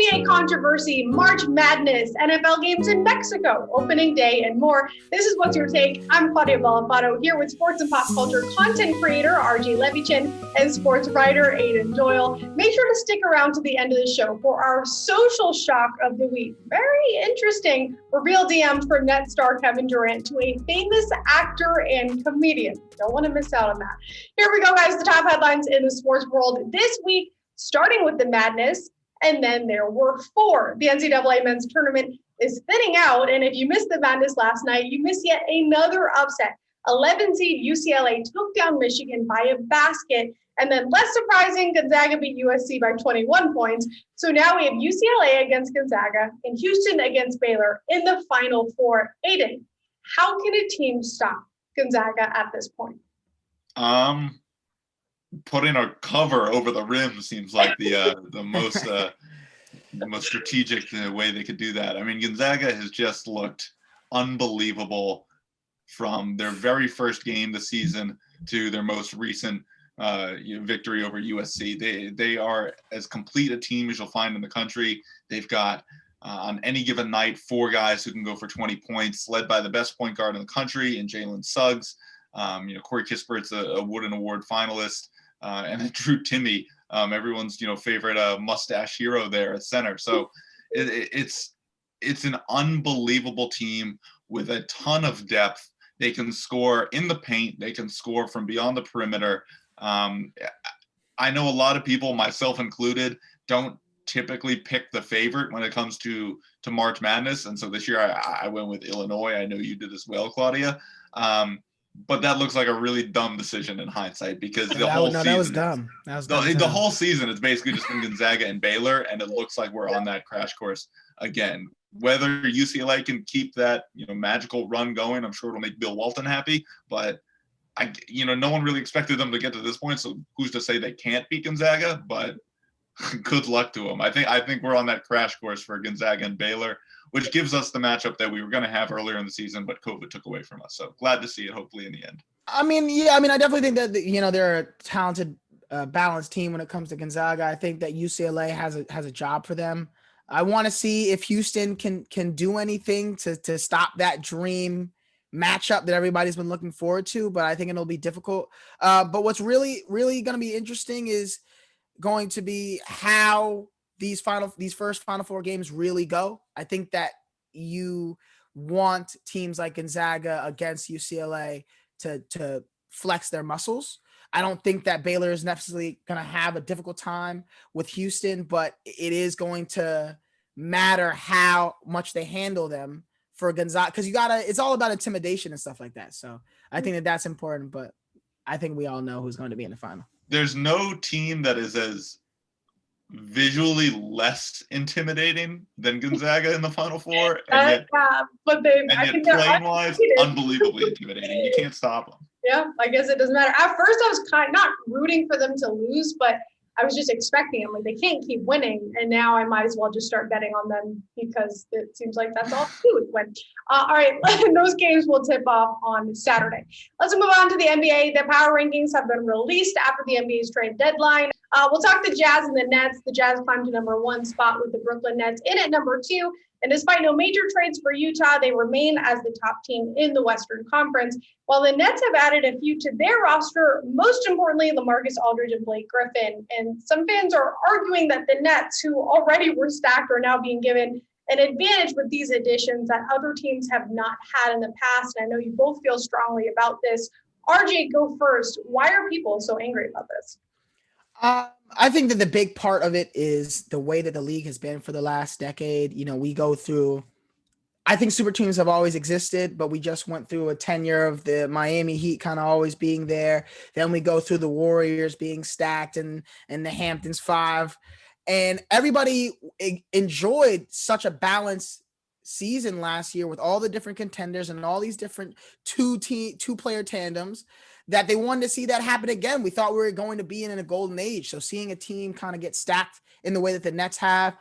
NBA controversy, March Madness, NFL games in Mexico, opening day, and more. This is What's Your Take? I'm Claudia Balafato here with sports and pop culture content creator RJ Levichin and sports writer Aidan Doyle. Make sure to stick around to the end of the show for our social shock of the week. Very interesting. Reveal DMs from net star Kevin Durant to a famous actor and comedian. Don't want to miss out on that. Here we go, guys. The top headlines in the sports world this week, starting with the madness. And then there were four. The NCAA men's tournament is thinning out. And if you missed the madness last night, you missed yet another upset. 11 seed UCLA took down Michigan by a basket. And then less surprising, Gonzaga beat USC by 21 points. So now we have UCLA against Gonzaga and Houston against Baylor in the Final Four. Aidan, how can a team stop Gonzaga at this point? Putting a cover over the rim seems like the most strategic way they could do that. I mean, Gonzaga has just looked unbelievable from their very first game this season to their most recent victory over USC. They are as complete a team as you'll find in the country. They've got on any given night 4 guys who can go for 20 points, led by the best point guard in the country in Jalen Suggs. Corey Kispert's a Wooden Award finalist. And then Drew Timme, everyone's favorite mustache hero there at center. So it's an unbelievable team with a ton of depth. They can score in the paint. They can score from beyond the perimeter. I know a lot of people, myself included, don't typically pick the favorite when it comes to March Madness. And so this year I went with Illinois. I know you did as well, Claudia. But that looks like a really dumb decision in hindsight because the whole season. That was dumb. The whole season, it's basically just been Gonzaga and Baylor, and it looks like we're on that crash course again. Whether UCLA can keep that magical run going, I'm sure it'll make Bill Walton happy. But no one really expected them to get to this point, so who's to say they can't beat Gonzaga? But good luck to them. I think we're on that crash course for Gonzaga and Baylor, which gives us the matchup that we were going to have earlier in the season, but COVID took away from us. So glad to see it, hopefully, in the end. I definitely think that, they're a talented, balanced team when it comes to Gonzaga. I think that UCLA has a job for them. I want to see if Houston can do anything to stop that dream matchup that everybody's been looking forward to, but I think it'll be difficult. But what's really, really going to be interesting is going to be how these first Final Four games really go. I think that you want teams like Gonzaga against UCLA to flex their muscles. I don't think that Baylor is necessarily going to have a difficult time with Houston, but it is going to matter how much they handle them for Gonzaga, because it's all about intimidation and stuff like that. So I think that that's important, but I think we all know who's going to be in the final. There's no team that is as visually less intimidating than Gonzaga in the Final Four, and yet playing-wise, unbelievably intimidating. You can't stop them. Yeah, I guess it doesn't matter. At first, I was not rooting for them to lose, but I was just expecting them. Like, they can't keep winning, and now I might as well just start betting on them because it seems like that's all they would win. All right, those games will tip off on Saturday. Let's move on to the NBA. The power rankings have been released after the NBA's trade deadline. We'll talk the Jazz and the Nets. The Jazz climbed to number 1 spot with the Brooklyn Nets in at number 2. And despite no major trades for Utah, they remain as the top team in the Western Conference. While the Nets have added a few to their roster, most importantly, LaMarcus Aldridge and Blake Griffin. And some fans are arguing that the Nets, who already were stacked, are now being given an advantage with these additions that other teams have not had in the past. And I know you both feel strongly about this. RJ, go first. Why are people so angry about this? I think that the big part of it is the way that the league has been for the last decade. We go through, I think super teams have always existed, but we just went through a tenure of the Miami Heat kind of always being there. Then we go through the Warriors being stacked and the Hamptons 5. And everybody enjoyed such a balanced season last year with all the different contenders and all these different two-player tandems that they wanted to see that happen again. We thought we were going to be in a golden age. So seeing a team kind of get stacked in the way that the Nets have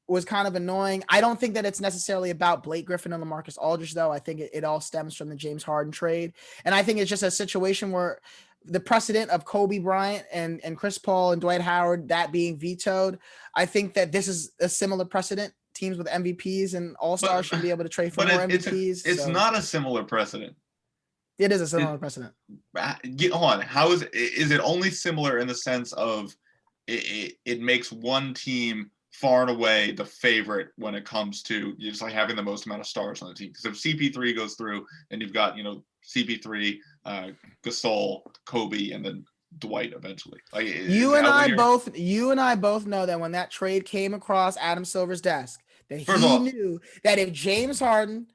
was kind of annoying. I don't think that it's necessarily about Blake Griffin and LaMarcus Aldridge, though. I think it all stems from the James Harden trade. And I think it's just a situation where the precedent of Kobe Bryant and Chris Paul and Dwight Howard, that being vetoed, I think that this is a similar precedent. Teams with MVPs and all-stars should be able to trade for more MVPs. It's not a similar precedent. It is a similar precedent. Hold on. How is it only similar in the sense of it makes one team far and away the favorite when it comes to just like having the most amount of stars on the team? Because if CP3 goes through, then you've got, CP3, Gasol, Kobe, and then Dwight eventually. Like you and I both know that when that trade came across Adam Silver's desk, that he knew that if James Harden,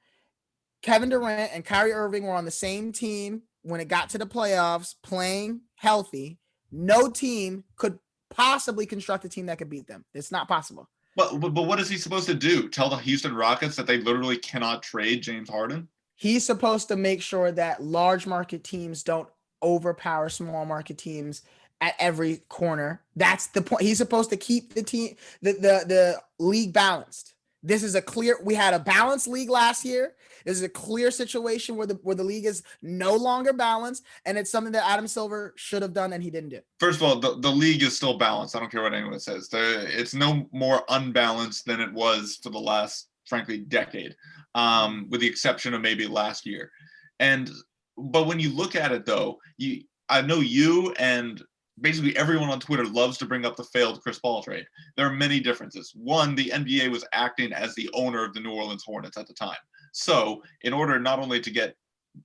Kevin Durant, and Kyrie Irving were on the same team when it got to the playoffs, playing healthy, no team could possibly construct a team that could beat them. It's not possible. But what is he supposed to do? Tell the Houston Rockets that they literally cannot trade James Harden? He's supposed to make sure that large market teams don't overpower small market teams at every corner. That's the point. He's supposed to keep the league balanced. This is we had a balanced league last year. This is a clear situation where the league is no longer balanced, and it's something that Adam Silver should have done and he didn't do. First of all, the league is still balanced. I don't care what anyone says. It's no more unbalanced than it was for the last, frankly, decade, with the exception of maybe last year. But when you look at it, though, I know you and basically everyone on Twitter loves to bring up the failed Chris Paul trade. There are many differences. One, the NBA was acting as the owner of the New Orleans Hornets at the time. So in order not only to get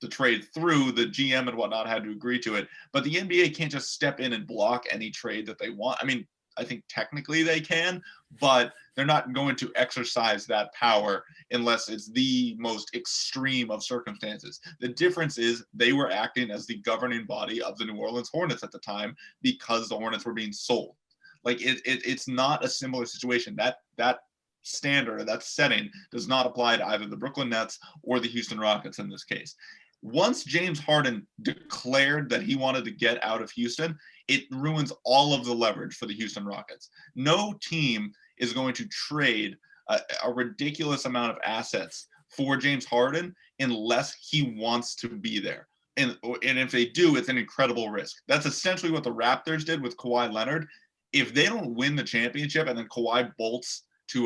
the trade through, the GM and whatnot had to agree to it, but the NBA can't just step in and block any trade that they want. I mean, I think technically they can, but they're not going to exercise that power unless it's the most extreme of circumstances. The difference is they were acting as the governing body of the New Orleans Hornets at the time because the Hornets were being sold. Like it's not a similar situation. That standard, that setting does not apply to either the Brooklyn Nets or the Houston Rockets in this case. Once James Harden declared that he wanted to get out of Houston, it ruins all of the leverage for the Houston Rockets. No team is going to trade a ridiculous amount of assets for James Harden unless he wants to be there. And if they do, it's an incredible risk. That's essentially what the Raptors did with Kawhi Leonard. If they don't win the championship and then Kawhi bolts to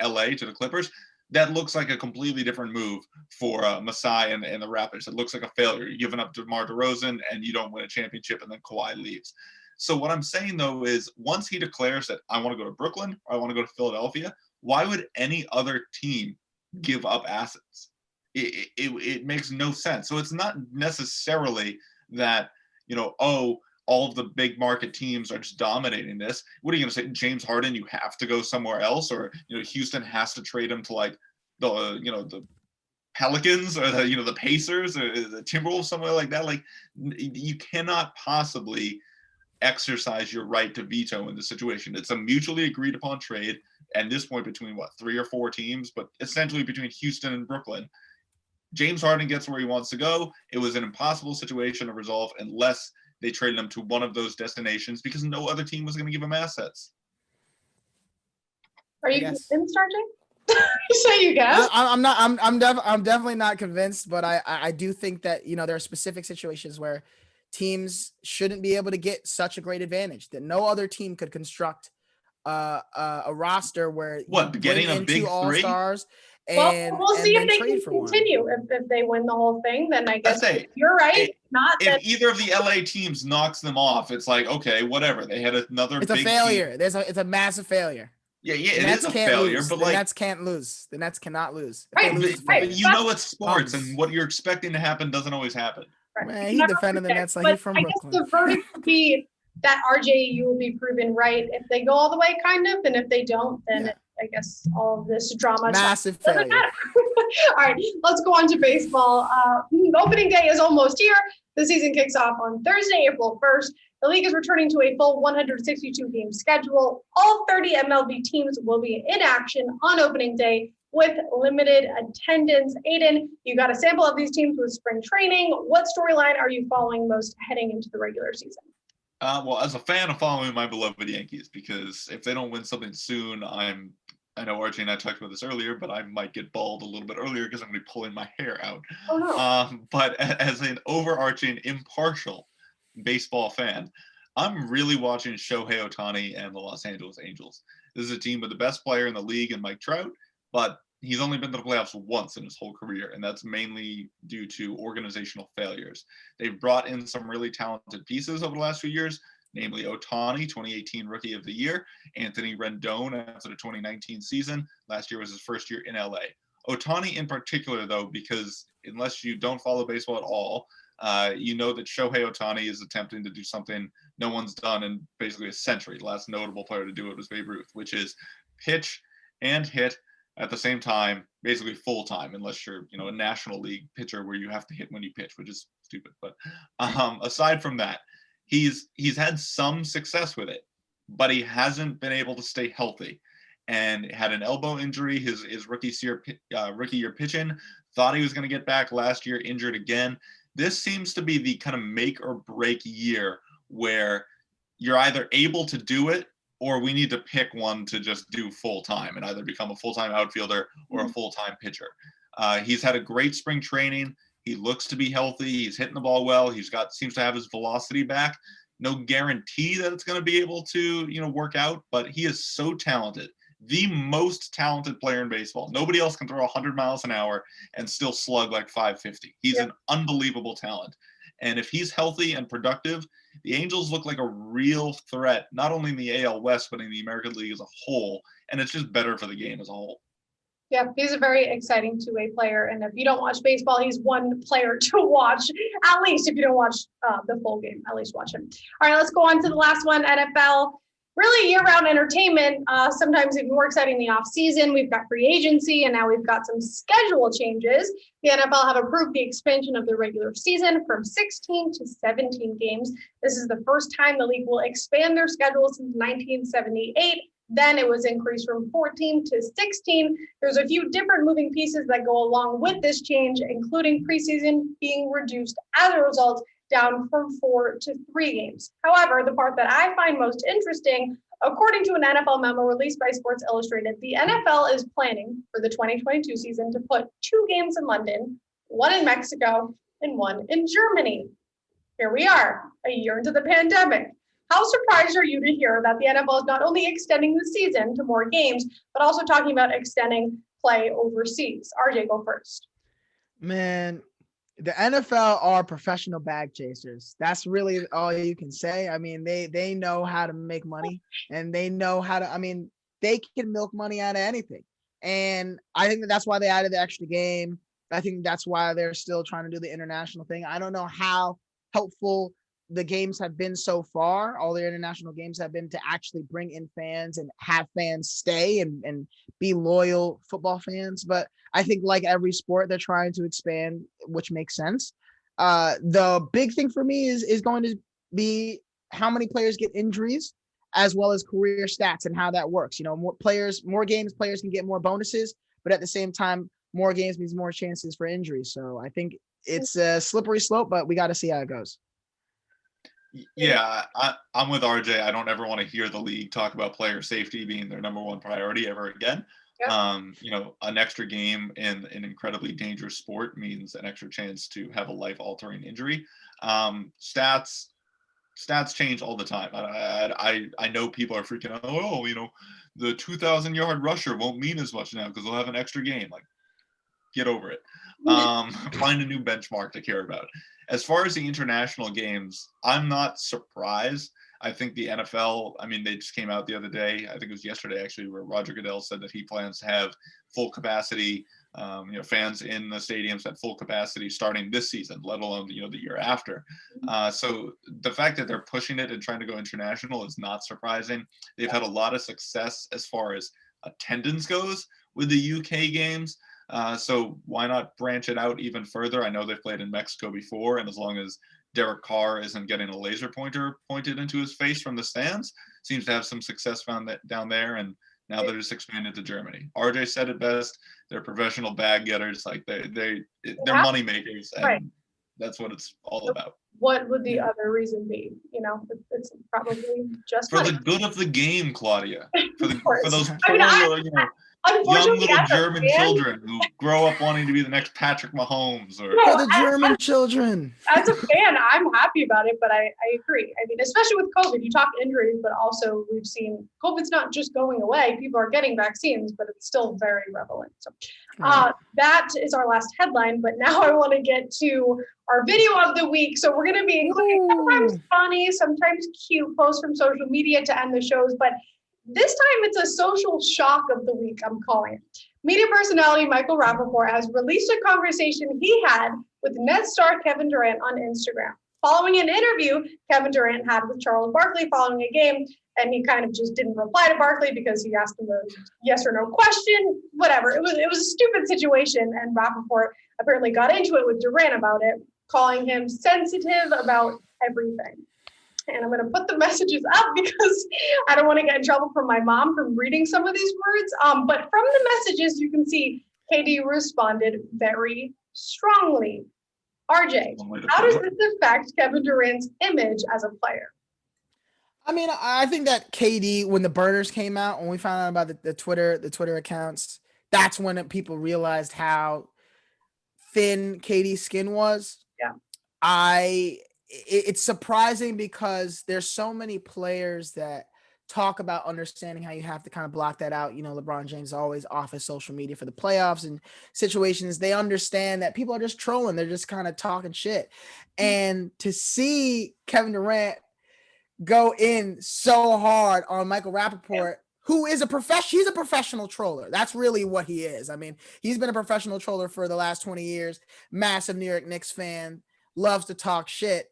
LA, to the Clippers, that looks like a completely different move for Masai and the Raptors. It looks like a failure. You're giving up DeMar DeRozan and you don't win a championship and then Kawhi leaves. So what I'm saying, though, is once he declares that I want to go to Brooklyn or I want to go to Philadelphia, why would any other team give up assets? It makes no sense. So it's not necessarily that, all of the big market teams are just dominating this. What are you going to say, James Harden, you have to go somewhere else? Or, Houston has to trade him to like the Pelicans or the Pacers or the Timberwolves, somewhere like that. Like you cannot possibly exercise your right to veto in this situation. It's a mutually agreed upon trade at this point between 3 or 4 teams, but essentially between Houston and Brooklyn. James Harden gets where he wants to go. It was an impossible situation to resolve unless they traded him to one of those destinations because no other team was going to give him assets. Are you convinced, RJ? So you go. I'm not. I'm definitely not convinced, but I do think that there are specific situations where teams shouldn't be able to get such a great advantage that no other team could construct a roster where getting a big all-stars. And we'll see if they can continue. If they win the whole thing, then I guess you're right. If either of the LA teams knocks them off, it's like, okay, whatever. They had another. It's a failure. It's a massive failure. Yeah, it is a failure. But the Nets can't lose. The Nets cannot lose. Right. But it's sports, and what you're expecting to happen doesn't always happen. Right. Man, he defended the Nets like he's from Brooklyn. I guess the verdict would be that RJ, you will be proven right if they go all the way, kind of, and if they don't, then I guess all of this drama. Massive failure. All right, let's go on to baseball. Opening day is almost here. The season kicks off on Thursday, April 1st. The league is returning to a full 162-game schedule. All 30 MLB teams will be in action on opening day with limited attendance. Aiden, you got a sample of these teams with spring training. What storyline are you following most heading into the regular season? Well, as a fan of following my beloved Yankees, because if they don't win something soon, I know RJ and I talked about this earlier, but I might get bald a little bit earlier because I'm going to be pulling my hair out. Oh, no. But as an overarching impartial baseball fan. I'm really watching Shohei Ohtani and the Los Angeles Angels. This is a team with the best player in the league in Mike Trout, but he's only been to the playoffs once in his whole career, and that's mainly due to organizational failures. They've brought in some really talented pieces over the last few years, namely Ohtani, 2018 Rookie of the Year, Anthony Rendon after the 2019 season. Last year was his first year in LA. Ohtani in particular, though, because unless you don't follow baseball at all, you know that Shohei Ohtani is attempting to do something no one's done in basically a century. The last notable player to do it was Babe Ruth, which is pitch and hit at the same time, basically full time, unless you're, a National League pitcher where you have to hit when you pitch, which is stupid. But aside from that, he's had some success with it, but he hasn't been able to stay healthy. And had an elbow injury his rookie year pitching. Thought he was going to get back last year, injured again. This seems to be the kind of make or break year where you're either able to do it or we need to pick one to just do full time and either become a full-time outfielder or a full-time pitcher. He's had a great spring training. He looks to be healthy. He's hitting the ball well. Seems to have his velocity back. No guarantee that it's going to be able to, work out, but he is so talented. The most talented player in baseball. Nobody else can throw 100 miles an hour and still slug like 550. He's an unbelievable talent. And if he's healthy and productive, the Angels look like a real threat, not only in the AL West, but in the American League as a whole. And it's just better for the game as a whole. Yeah, he's a very exciting two-way player. And if you don't watch baseball, he's one player to watch, at least if you don't watch the full game, at least watch him. All right, let's go on to the last one, NFL. Really year-round entertainment, sometimes even more exciting in the off-season. We've got free agency, and now we've got some schedule changes. The NFL have approved the expansion of the regular season from 16 to 17 games. This is the first time the league will expand their schedule since 1978. Then it was increased from 14 to 16. There's a few different moving pieces that go along with this change, including preseason being reduced as a result, down from 4 to 3 games. However, the part that I find most interesting, according to an NFL memo released by Sports Illustrated, the NFL is planning for the 2022 season to put 2 games in London, 1 in Mexico, and 1 in Germany. Here we are, a year into the pandemic. How surprised are you to hear that the NFL is not only extending the season to more games, but also talking about extending play overseas? RJ, go first. Man, the NFL are professional bag chasers. That's really all you can say. I mean, they know how to make money, and they know how to, they can milk money out of anything. And I think that's why they added the extra game. I think that's why they're still trying to do the international thing. I don't know how helpful the games have been so far. All the international games have been to actually bring in fans and have fans stay and be loyal football fans. But I think like every sport, they're trying to expand, which makes sense. The big thing for me is going to be how many players get injuries, as well as career stats and how that works. More games, players can get more bonuses, but at the same time, more games means more chances for injuries. So I think it's a slippery slope, but we got to see how it goes. Yeah, I'm with RJ. I don't ever want to hear the league talk about player safety being their number one priority ever again. Yep. An extra game in an incredibly dangerous sport means an extra chance to have a life-altering injury. Stats change all the time. I know people are freaking out. Oh, the 2,000-yard rusher won't mean as much now because they'll have an extra game. Like, get over it. Find a new benchmark to care about. As far as the international games, I'm not surprised. I think the NFL, they just came out the other day, I think it was yesterday actually, where Roger Goodell said that he plans to have full capacity, fans in the stadiums at full capacity starting this season, let alone, the year after. So the fact that they're pushing it and trying to go international is not surprising. They've had a lot of success as far as attendance goes with the UK games. So why not branch it out even further? I know they've played in Mexico before, and as long as Derek Carr isn't getting a laser pointer pointed into his face from the stands, seems to have some success found that down there, and now they're just expanded to Germany. RJ said it best. They're professional bag getters. Like they're money makers, and that's what it's all about. What would the other reason be? It's probably just for money. The good of the game, Claudia. For those young Unfortunately, little as a German fan, children who grow up wanting to be the next Patrick Mahomes or No, For the German children. as a fan, I'm happy about it, but I agree. I mean, especially with COVID, you talk injuries, but also we've seen COVID's not just going away. People are getting vaccines, but it's still very prevalent. So that is our last headline, but now I want to get to our video of the week. So we're going to be including sometimes funny, sometimes cute posts from social media to end the shows, but this time it's a social shock of the week, I'm calling it. Media personality Michael Rappaport has released a conversation he had with Nets star Kevin Durant on Instagram. Following an interview Kevin Durant had with Charles Barkley following a game, and he kind of just didn't reply to Barkley because he asked him a yes or no question, whatever. It was a stupid situation, and Rappaport apparently got into it with Durant about it, calling him sensitive about everything. And I'm going to put the messages up because I don't want to get in trouble from my mom from reading some of these words. But from the messages, you can see KD responded very strongly. RJ, how does this affect Kevin Durant's image as a player? I mean, I think that KD, when the burners came out, when we found out about the Twitter accounts, that's when people realized how thin KD's skin was. Yeah. It's surprising because there's so many players that talk about understanding how you have to kind of block that out. You know, LeBron James is always off his social media for the playoffs and situations. They understand that people are just trolling. They're just kind of talking shit. And to see Kevin Durant go in so hard on Michael Rappaport, who is he's a professional troller. That's really what he is. I mean, he's been a professional troller for the last 20 years, massive New York Knicks fan, loves to talk shit.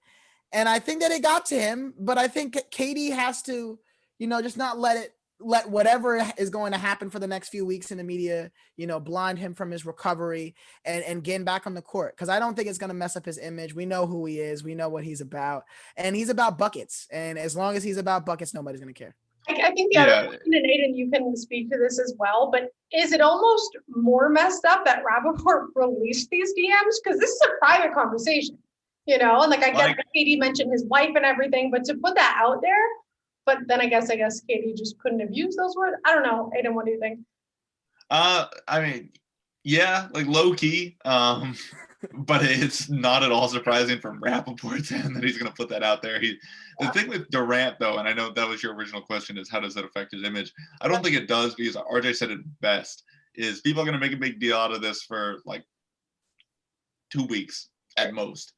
And I think that it got to him, but I think KD has to, just not let whatever is going to happen for the next few weeks in the media, blind him from his recovery and getting back on the court. Cause I don't think it's going to mess up his image. We know who he is. We know what he's about, and he's about buckets. And as long as he's about buckets, nobody's going to care. I think the other question, and Aiden, you can speak to this as well, but is it almost more messed up that Rappaport released these DMs? Cause this is a private conversation. And I get that KD mentioned his wife and everything, but to put that out there, but then I guess KD just couldn't have used those words. I don't know. Aiden, what do you think? I mean, yeah, like low key, but it's not at all surprising from Rappaport's end that he's going to put that out there. The thing with Durant, though, and I know that was your original question, is how does that affect his image? I don't think it does, because RJ said it best, is people are going to make a big deal out of this for like 2 weeks at most.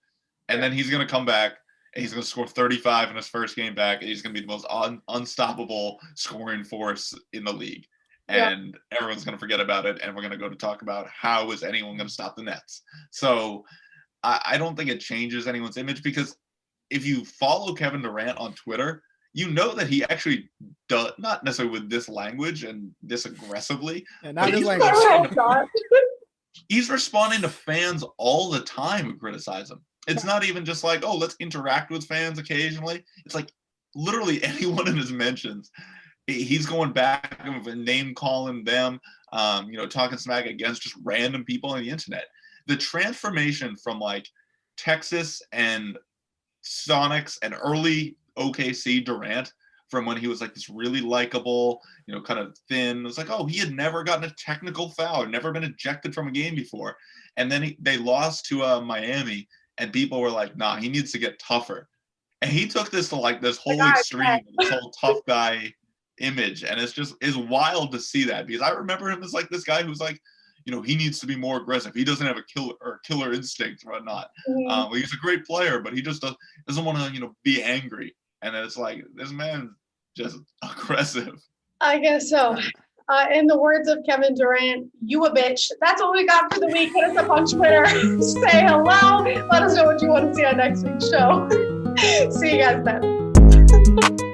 And then he's going to come back and he's going to score 35 in his first game back. And he's going to be the most unstoppable scoring force in the league. And everyone's going to forget about it. And we're going to go to talk about how is anyone going to stop the Nets. So I don't think it changes anyone's image, because if you follow Kevin Durant on Twitter, you know that he actually does, not necessarily with this language and this aggressively. Not this language. He's responding to fans all the time who criticize him. It's not even just like, oh, let's interact with fans occasionally. It's like literally anyone in his mentions, he's going back and name calling them, talking smack against just random people on the internet. The transformation from like Texas and Sonics and early OKC Durant, from when he was like this really likable, kind of thin. It was like, oh, he had never gotten a technical foul, never been ejected from a game before. And then they lost to Miami. And people were like, nah, he needs to get tougher. And he took this to like this whole extreme, this whole tough guy image. And it's wild to see that, because I remember him as like this guy who's like, he needs to be more aggressive. He doesn't have a killer instinct or whatnot. Mm-hmm. He's a great player, but he just doesn't want to, be angry. And it's like, this man's just aggressive. I guess so. In the words of Kevin Durant, you a bitch. That's what we got for the week. Hit us up on Twitter. Say hello. Let us know what you want to see on next week's show. See you guys then.